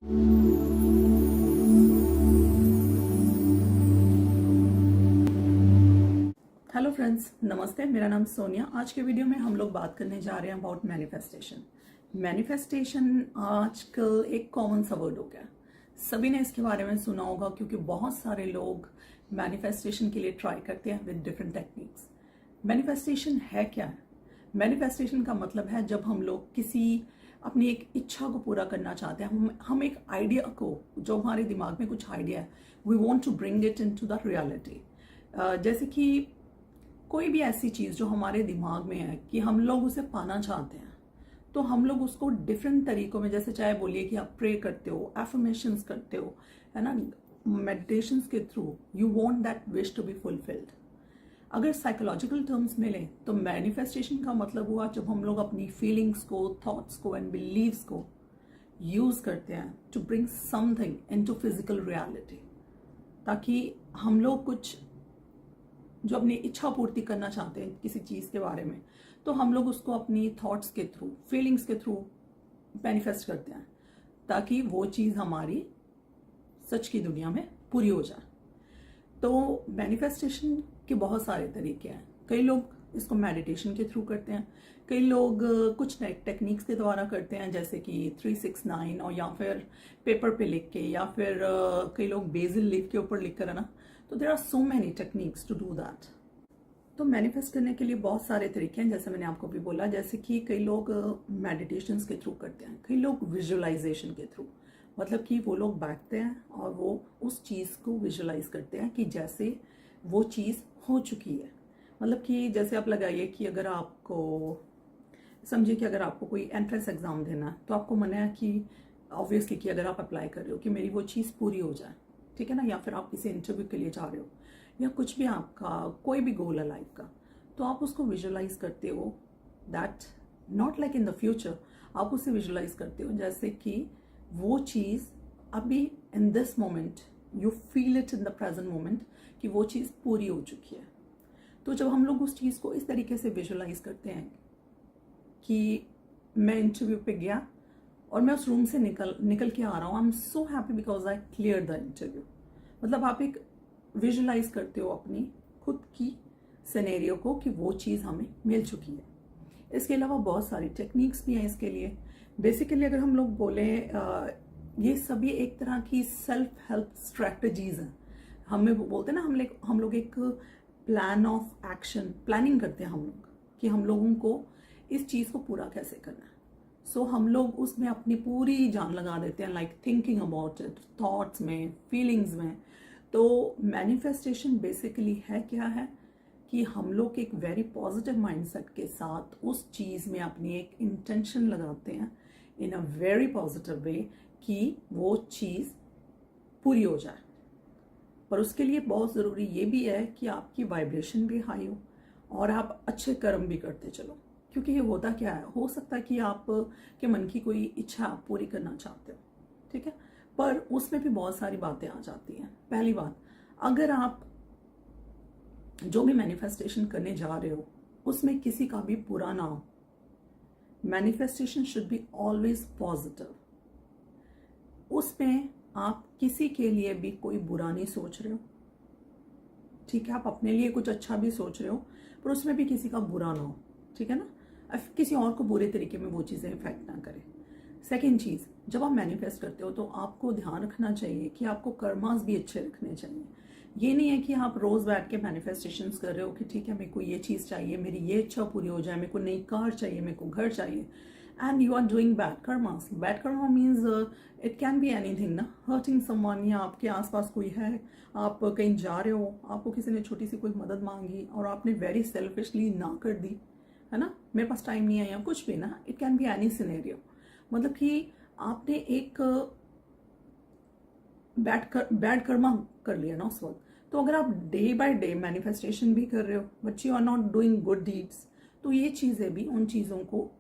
Hello friends, नमस्ते। मेरा नाम सोनिया। आज के वीडियो में हम लोग बात करने जा रहे हैं अबाउट मैनिफेस्टेशन। मैनिफेस्टेशन आजकल एक कॉमन सा वर्ड हो गया। सभी ने इसके बारे में सुना होगा क्योंकि बहुत सारे लोग मैनिफेस्टेशन के लिए ट्राई करते हैं विद डिफरेंट टेक्निक्स। मैनिफेस्टेशन है क्या है? मैनिफेस्टेशन का मतलब है जब हम लोग किसी अपनी एक इच्छा को पूरा करना चाहते हैं, हम एक आइडिया को, जो हमारे दिमाग में कुछ आइडिया है, we want to bring it in to the reality. जैसे कि कोई भी ऐसी चीज़ जो हमारे दिमाग में है कि हम लोग उसे पाना चाहते हैं, तो हम लोग उसको डिफरेंट तरीकों में, जैसे चाहे बोलिए कि आप प्रे करते हो, एफर्मेशंस करते हो, है ना, मेडिटेशंस के through you want that wish to be fulfilled. अगर साइकोलॉजिकल टर्म्स में लें तो मैनिफेस्टेशन का मतलब हुआ जब हम लोग अपनी फीलिंग्स को, थॉट्स को एंड बिलीव्स को यूज करते हैं to bring something into physical reality, ताकि हम लोग कुछ जो अपनी इच्छा पूर्ति करना चाहते हैं किसी चीज़ के बारे में, तो हम लोग उसको अपनी थॉट्स के थ्रू, फीलिंग्स के थ्रू मैनिफेस्ट करते हैं ताकि वो चीज़ हमारी सच की दुनिया में पूरी हो जाए। तो मैनिफेस्टेशन के बहुत सारे तरीके हैं। कई लोग इसको मेडिटेशन के थ्रू करते हैं, कई लोग कुछ टेक्निक्स के द्वारा करते हैं, जैसे कि 369 और या फिर पेपर पे लिख के, या फिर कई लोग बेसिल लीफ के ऊपर लिख कर, है ना। तो there are so many techniques to do that. तो मैनिफेस्ट करने के लिए बहुत सारे तरीके हैं, जैसे मैंने आपको भी बोला। जैसे कि कई लोग मेडिटेशंस के थ्रू करते हैं, कई लोग विजुअलाइजेशन के थ्रू, मतलब कि वो लोग बैठते हैं और वो उस चीज़ को विजुअलाइज करते हैं कि जैसे वो चीज़ हो चुकी है। मतलब कि जैसे आप लगाइए कि अगर आपको, समझिए कि अगर आपको कोई एंट्रेंस एग्जाम देना है, तो आपको मन है कि ऑब्वियसली कि अगर आप अप्लाई कर रहे हो कि मेरी वो चीज़ पूरी हो जाए, ठीक है ना, या फिर आप किसी इंटरव्यू के लिए जा रहे हो, या कुछ भी आपका कोई भी गोल है लाइफ का, तो आप उसको विजुअलाइज करते हो that not like in the future, आप उसे विजुअलाइज करते हो जैसे कि वो चीज़ अभी in this moment, you feel it in the present moment कि वो चीज़ पूरी हो चुकी है। तो जब हम लोग उस चीज़ को इस तरीके से विजुअलाइज करते हैं कि मैं इंटरव्यू पे गया और मैं उस रूम से निकल के आ रहा हूँ, I am so happy because I clear the interview. मतलब आप एक विजुअलाइज करते हो अपनी खुद की सिनेरियो को कि वो चीज़ हमें मिल चुकी है। इसके अलावा बहुत सारी टेक्निक्स भी हैं इसके लिए। बेसिकली अगर हम लोग बोलें, ये सभी एक तरह की सेल्फ हेल्प स्ट्रैटेजीज हैं। हमें बोलते हैं ना, हम लोग एक प्लान ऑफ एक्शन, प्लानिंग करते हैं हम लोग कि हम लोगों को इस चीज़ को पूरा कैसे करना है। सो हम लोग उसमें अपनी पूरी जान लगा देते हैं, like thinking about it, thoughts में, फीलिंग्स में। तो मैनिफेस्टेशन बेसिकली है क्या है कि हम लोग एक वेरी पॉजिटिव माइंडसेट के साथ उस चीज़ में अपनी एक इंटेंशन लगाते हैं इन अ वेरी पॉजिटिव वे कि वो चीज़ पूरी हो जाए। पर उसके लिए बहुत ज़रूरी ये भी है कि आपकी वाइब्रेशन भी हाई हो और आप अच्छे कर्म भी करते चलो। क्योंकि ये होता क्या है, हो सकता है कि आप के मन की कोई इच्छा आप पूरी करना चाहते हो, ठीक है, पर उसमें भी बहुत सारी बातें आ जाती हैं। पहली बात, अगर आप जो भी मैनिफेस्टेशन करने जा रहे हो उसमें किसी का भी बुरा ना हो। Manifestation should be always positive. उसमें आप किसी के लिए भी कोई बुरा नहीं सोच रहे हो, ठीक है, आप अपने लिए कुछ अच्छा भी सोच रहे हो, पर उसमें भी किसी का बुरा ना हो, ठीक है ना, किसी और को बुरे तरीके में वो चीज़ें इफेक्ट ना करें। सेकेंड चीज़, जब आप मैनिफेस्ट करते हो तो आपको ध्यान रखना चाहिए कि आपको कर्मास भी अच्छे रखने चाहिए। ये नहीं है कि आप रोज़ बैठ के मैनिफेस्टेशंस कर रहे हो कि ठीक है मेरे को ये चीज़ चाहिए, मेरी ये इच्छा पूरी हो जाए, मेरे को नई कार चाहिए, मेरे को घर चाहिए, and you are doing bad karmas. Bad karma means it can be anything ना, हर्टिंग समवन, या आपके आसपास कोई है, आप कहीं जा रहे हो, आपको किसी ने छोटी सी कोई मदद मांगी और आपने वेरी सेल्फिशली ना कर दी, है ना, मेरे पास टाइम नहीं है या कुछ भी ना, it can be any scenario. मतलब कि आपने एक बैड कर्मा कर लिया ना उस वक्त। तो अगर आप डे बाय डे मैनिफेस्टेशन भी कर रहे हो but you are not doing good deeds, तो ये चीज़ें भी उन चीज़ों को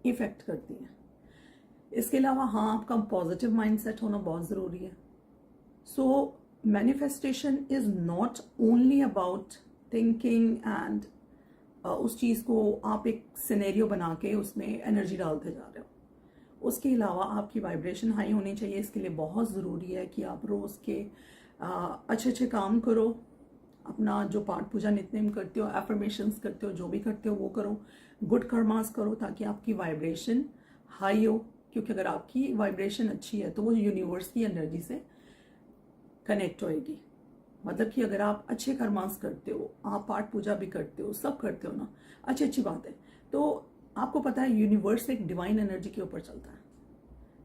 इफेक्ट करती हैं। इसके अलावा हाँ, आपका पॉजिटिव माइंडसेट होना बहुत ज़रूरी है। So manifestation is not only about thinking and उस चीज़ को आप एक सिनेरियो बना के उसमें एनर्जी डालते जा रहे हो। उसके अलावा आपकी वाइब्रेशन हाई होनी चाहिए। इसके लिए बहुत ज़रूरी है कि आप रोज़ के अच्छे अच्छे काम करो, अपना जो पाठ पूजा नित्यनेम करते हो, एफर्मेशंस करते हो, जो भी करते हो वो करो, गुड कर्मास करो, ताकि आपकी वाइब्रेशन हाई हो। क्योंकि अगर आपकी वाइब्रेशन अच्छी है तो वो यूनिवर्स की एनर्जी से कनेक्ट होएगी। मतलब कि अगर आप अच्छे कर्मास करते हो, आप पाठ पूजा भी करते हो, सब करते हो ना, अच्छी अच्छी बात है, तो आपको पता है यूनिवर्स एक डिवाइन एनर्जी के ऊपर चलता है।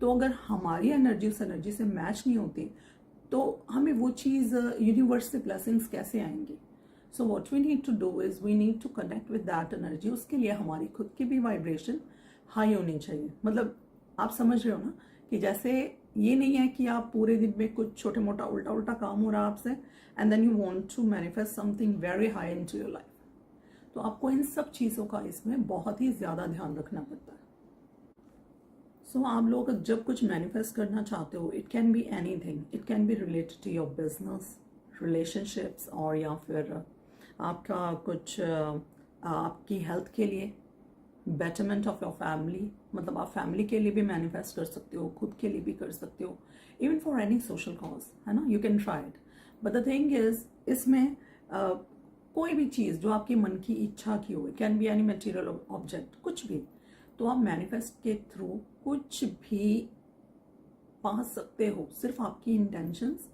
तो अगर हमारी एनर्जी उस एनर्जी से मैच नहीं होती तो हमें वो चीज़ यूनिवर्स से ब्लेसिंग्स कैसे आएंगी। So what we need to do is we need to connect with that energy. उसके लिए हमारी खुद की भी वाइब्रेशन हाई होनी चाहिए। मतलब आप समझ रहे हो ना कि जैसे ये नहीं है कि आप पूरे दिन में कुछ छोटे मोटा उल्टा उल्टा काम हो रहा है आपसे and then you want to manifest something very high into your life. तो आपको इन सब चीज़ों का इसमें बहुत ही ज़्यादा ध्यान रखना पड़ता है। सो आप लोग जब कुछ मैनिफेस्ट करना चाहते हो, it can be anything, it can be related to your business, relationships, और या फिर आपका कुछ आपकी हेल्थ के लिए, बेटरमेंट ऑफ योर फैमिली, मतलब आप फैमिली के लिए भी मैनिफेस्ट कर सकते हो, खुद के लिए भी कर सकते हो, even for any social cause, है ना, you can try it. But the thing is इसमें कोई भी चीज़ जो आपके मन की इच्छा की हो, can be any material object, कुछ भी, तो आप मैनिफेस्ट के थ्रू कुछ भी पा सकते हो। सिर्फ आपकी इंटेंशंस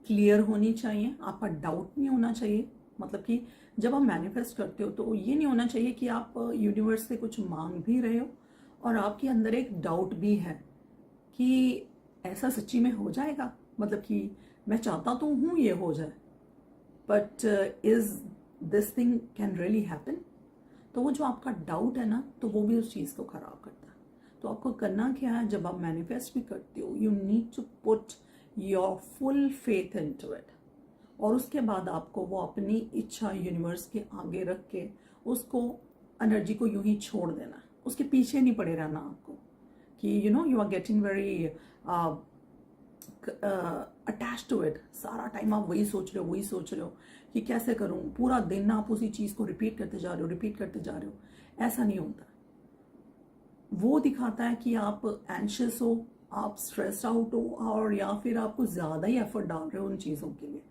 क्लियर होनी चाहिए, आपका डाउट नहीं होना चाहिए। मतलब कि जब आप मैनिफेस्ट करते हो तो ये नहीं होना चाहिए कि आप यूनिवर्स से कुछ मांग भी रहे हो और आपके अंदर एक डाउट भी है कि ऐसा सच्ची में हो जाएगा। मतलब कि मैं चाहता तो हूँ ये हो जाए, but is this thing can really happen. तो वो जो आपका डाउट है ना, तो वो भी उस चीज़ को खराब करता है। तो आपको करना क्या है, जब आप मैनिफेस्ट भी करते हो, you need to put your full faith into it, और उसके बाद आपको वो अपनी इच्छा यूनिवर्स के आगे रख के उसको एनर्जी को यूं ही छोड़ देना है। उसके पीछे नहीं पड़े रहना आपको कि you are getting very attach to it. सारा टाइम आप वही सोच रहे हो कि कैसे करूं, पूरा दिन आप उसी चीज़ को रिपीट करते जा रहे हो। ऐसा नहीं होता। वो दिखाता है कि आप एंशियस हो, आप स्ट्रेस आउट हो, और या फिर आपको ज़्यादा ही एफर्ट डाल रहे हो उन चीज़ों के लिए।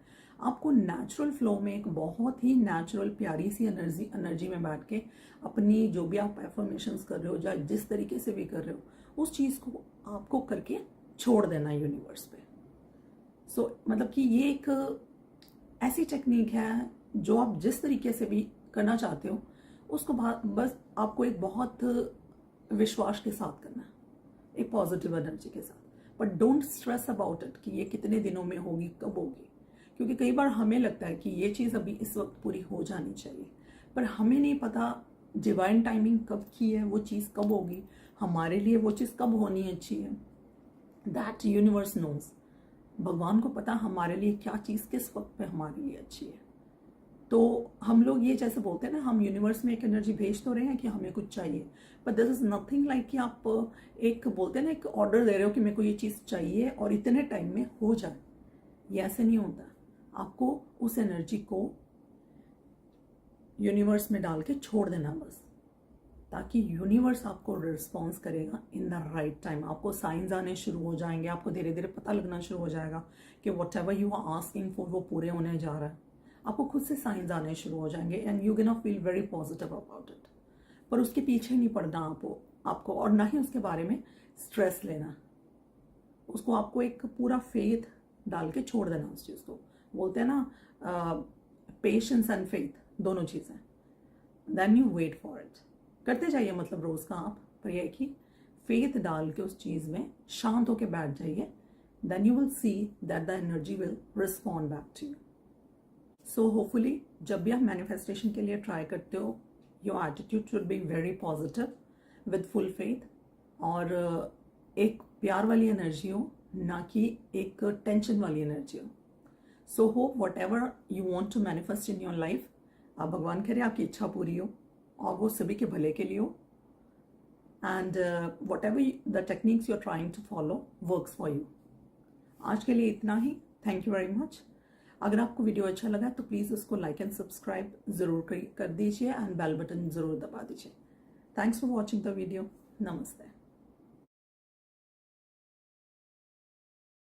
आपको नेचुरल फ्लो में एक बहुत ही नेचुरल प्यारी सी एनर्जी में बैठ के अपनी जो भी आप एफर्मेशंस कर रहे हो, या जिस तरीके से भी कर रहे हो, उस चीज़ को आपको करके छोड़ देना यूनिवर्स पे। सो मतलब कि ये एक ऐसी टेक्निक है जो आप जिस तरीके से भी करना चाहते हो उसको बस आपको एक बहुत विश्वास के साथ करना है, एक पॉजिटिव एनर्जी के साथ। But don't stress about it कि ये कितने दिनों में होगी, कब होगी। क्योंकि कई बार हमें लगता है कि ये चीज़ अभी इस वक्त पूरी हो जानी चाहिए, पर हमें नहीं पता डिवाइन टाइमिंग कब की है, वो चीज़ कब होगी, हमारे लिए वो चीज़ कब होनी अच्छी है। That universe knows. भगवान को पता हमारे लिए क्या चीज़ किस वक्त पे हमारे लिए अच्छी है। तो हम लोग ये जैसे बोलते हैं ना, हम यूनिवर्स में एक एनर्जी भेज तो रहे हैं कि हमें कुछ चाहिए, but this is nothing like कि आप एक बोलते हैं ना, एक ऑर्डर दे रहे हो कि मेरे को ये चीज़ चाहिए और इतने टाइम में हो जाए। ये ऐसे नहीं होता। आपको उस एनर्जी को यूनिवर्स में डाल के छोड़ देना बस, ताकि यूनिवर्स आपको रिस्पॉन्स करेगा इन द राइट टाइम। आपको साइंस आने शुरू हो जाएंगे, आपको धीरे धीरे पता लगना शुरू हो जाएगा कि whatever you are asking for वो पूरे होने जा रहा है। आपको खुद से साइंस आने शुरू हो जाएंगे and you can feel very positive about it. पर उसके पीछे नहीं पड़ना आपको और ना ही उसके बारे में स्ट्रेस लेना। उसको आपको एक पूरा फेथ डाल के छोड़ देना उस चीज़ को। बोलते हैं ना, पेशेंस एंड फेथ, दोनों चीज़ें। Then you wait for it. करते जाइए, मतलब रोज़ का आप, पर यह कि फेथ डाल के उस चीज़ में शांत होकर बैठ जाइए। Then you will see that the energy will respond back to you. So hopefully जब भी आप मैनिफेस्टेशन के लिए ट्राई करते हो, your attitude should be very positive with full faith, और एक प्यार वाली एनर्जी हो, ना कि एक टेंशन वाली एनर्जी हो। So hope whatever you want to manifest in your life, आप भगवान करे आपकी इच्छा पूरी हो और वो सभी के भले के लिए हो, and whatever the techniques you are trying to follow works for you. आज के लिए इतना ही। Thank you very much. अगर आपको वीडियो अच्छा लगा तो प्लीज़ उसको लाइक एंड सब्सक्राइब ज़रूर कर दीजिए एंड बेल बटन ज़रूर दबा दीजिए। Thanks for watching the video. नमस्ते।